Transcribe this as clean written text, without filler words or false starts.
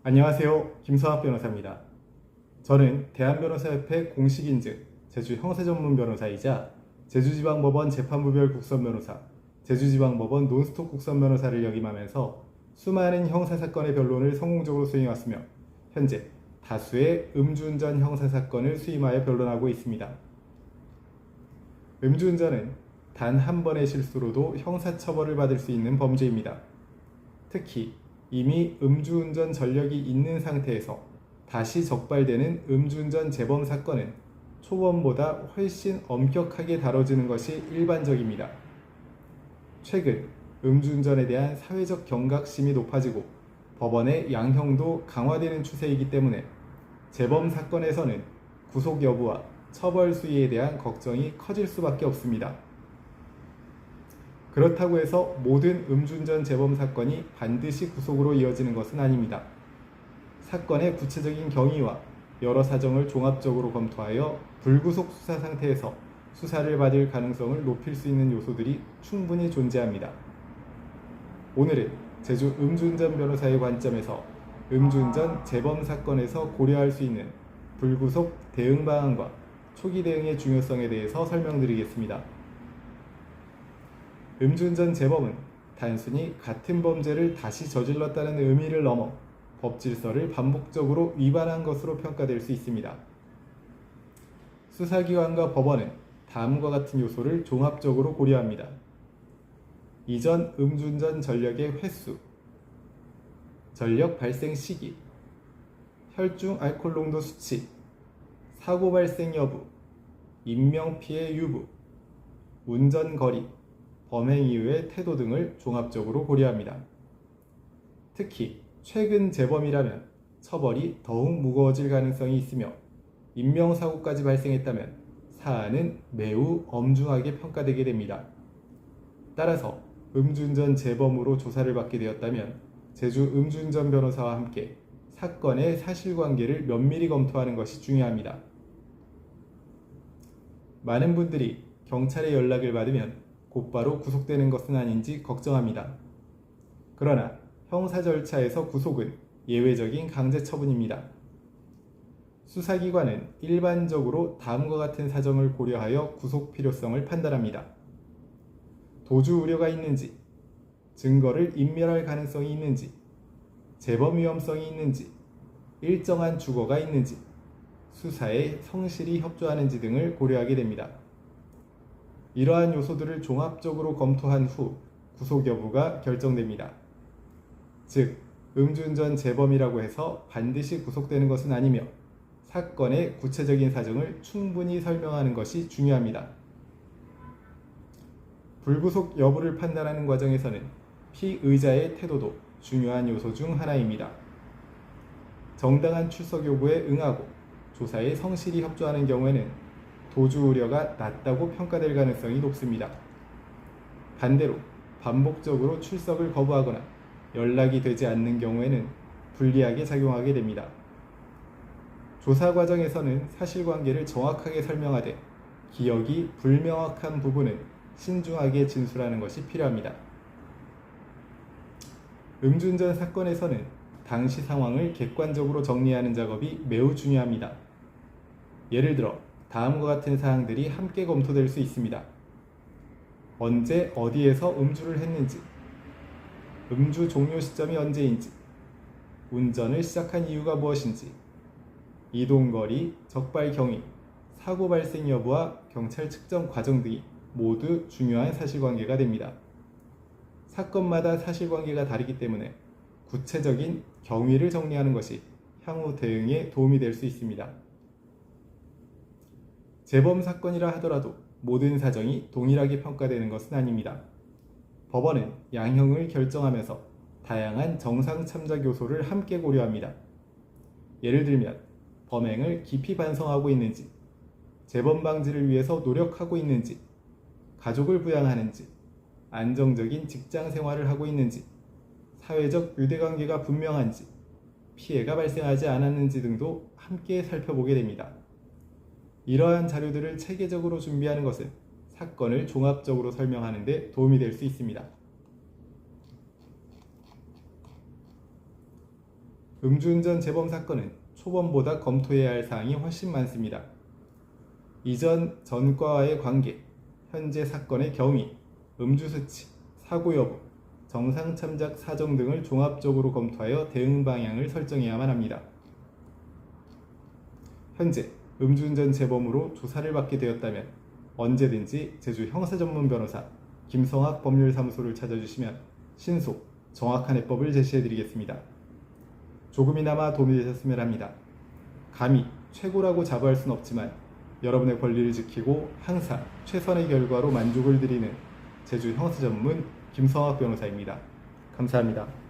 안녕하세요. 김서학 변호사입니다. 저는 대한변호사협회 공식인증 제주 형사전문변호사이자 제주지방법원 재판부별 국선변호사, 제주지방법원 논스톱 국선변호사를 역임하면서 수많은 형사사건의 변론을 성공적으로 수행해왔으며 현재 다수의 음주운전 형사사건을 수임하여 변론하고 있습니다. 음주운전은 단 한 번의 실수로도 형사처벌을 받을 수 있는 범죄입니다. 특히 이미 음주운전 전력이 있는 상태에서 다시 적발되는 음주운전 재범 사건은 초범보다 훨씬 엄격하게 다뤄지는 것이 일반적입니다. 최근 음주운전에 대한 사회적 경각심이 높아지고 법원의 양형도 강화되는 추세이기 때문에 재범 사건에서는 구속 여부와 처벌 수위에 대한 걱정이 커질 수밖에 없습니다. 그렇다고 해서 모든 음주운전 재범 사건이 반드시 구속으로 이어지는 것은 아닙니다. 사건의 구체적인 경위와 여러 사정을 종합적으로 검토하여 불구속 수사 상태에서 수사를 받을 가능성을 높일 수 있는 요소들이 충분히 존재합니다. 오늘은 제주 음주운전 변호사의 관점에서 음주운전 재범 사건에서 고려할 수 있는 불구속 대응 방안과 초기 대응의 중요성에 대해서 설명드리겠습니다. 음주운전 재범은 단순히 같은 범죄를 다시 저질렀다는 의미를 넘어 법 질서를 반복적으로 위반한 것으로 평가될 수 있습니다. 수사기관과 법원은 다음과 같은 요소를 종합적으로 고려합니다. 이전 음주운전 전력의 횟수, 전력 발생 시기, 혈중 알코올 농도 수치, 사고 발생 여부, 인명피해 유무, 운전 거리, 범행 이후의 태도 등을 종합적으로 고려합니다. 특히 최근 재범이라면 처벌이 더욱 무거워질 가능성이 있으며 인명사고까지 발생했다면 사안은 매우 엄중하게 평가되게 됩니다. 따라서 음주운전 재범으로 조사를 받게 되었다면 제주 음주운전 변호사와 함께 사건의 사실관계를 면밀히 검토하는 것이 중요합니다. 많은 분들이 경찰의 연락을 받으면 곧바로 구속되는 것은 아닌지 걱정합니다. 그러나 형사 절차에서 구속은 예외적인 강제 처분입니다. 수사기관은 일반적으로 다음과 같은 사정을 고려하여 구속 필요성을 판단합니다. 도주 우려가 있는지, 증거를 인멸할 가능성이 있는지, 재범 위험성이 있는지, 일정한 주거가 있는지, 수사에 성실히 협조하는지 등을 고려하게 됩니다. 이러한 요소들을 종합적으로 검토한 후 구속 여부가 결정됩니다. 즉, 음주운전 재범이라고 해서 반드시 구속되는 것은 아니며 사건의 구체적인 사정을 충분히 설명하는 것이 중요합니다. 불구속 여부를 판단하는 과정에서는 피의자의 태도도 중요한 요소 중 하나입니다. 정당한 출석 요구에 응하고 조사에 성실히 협조하는 경우에는 도주 우려가 낮다고 평가될 가능성이 높습니다. 반대로 반복적으로 출석을 거부하거나 연락이 되지 않는 경우에는 불리하게 작용하게 됩니다. 조사 과정에서는 사실관계를 정확하게 설명하되 기억이 불명확한 부분은 신중하게 진술하는 것이 필요합니다. 음주운전 사건에서는 당시 상황을 객관적으로 정리하는 작업이 매우 중요합니다. 예를 들어 다음과 같은 사항들이 함께 검토될 수 있습니다. 언제 어디에서 음주를 했는지, 음주 종료 시점이 언제인지, 운전을 시작한 이유가 무엇인지, 이동거리, 적발 경위, 사고 발생 여부와 경찰 측정 과정 등이 모두 중요한 사실관계가 됩니다. 사건마다 사실관계가 다르기 때문에 구체적인 경위를 정리하는 것이 향후 대응에 도움이 될 수 있습니다. 재범 사건이라 하더라도 모든 사정이 동일하게 평가되는 것은 아닙니다. 법원은 양형을 결정하면서 다양한 정상 참작 요소를 함께 고려합니다. 예를 들면 범행을 깊이 반성하고 있는지, 재범 방지를 위해서 노력하고 있는지, 가족을 부양하는지, 안정적인 직장 생활을 하고 있는지, 사회적 유대관계가 분명한지, 피해가 발생하지 않았는지 등도 함께 살펴보게 됩니다. 이러한 자료들을 체계적으로 준비하는 것은 사건을 종합적으로 설명하는 데 도움이 될 수 있습니다. 음주운전 재범 사건은 초범보다 검토해야 할 사항이 훨씬 많습니다. 이전 전과와의 관계, 현재 사건의 경위, 음주 수치, 사고 여부, 정상 참작 사정 등을 종합적으로 검토하여 대응 방향을 설정해야만 합니다. 현재 음주운전 재범으로 조사를 받게 되었다면 언제든지 제주 형사전문 변호사 김성학 법률사무소를 찾아주시면 신속, 정확한 해법을 제시해드리겠습니다. 조금이나마 도움이 되셨으면 합니다. 감히 최고라고 자부할 순 없지만 여러분의 권리를 지키고 항상 최선의 결과로 만족을 드리는 제주 형사전문 김성학 변호사입니다. 감사합니다.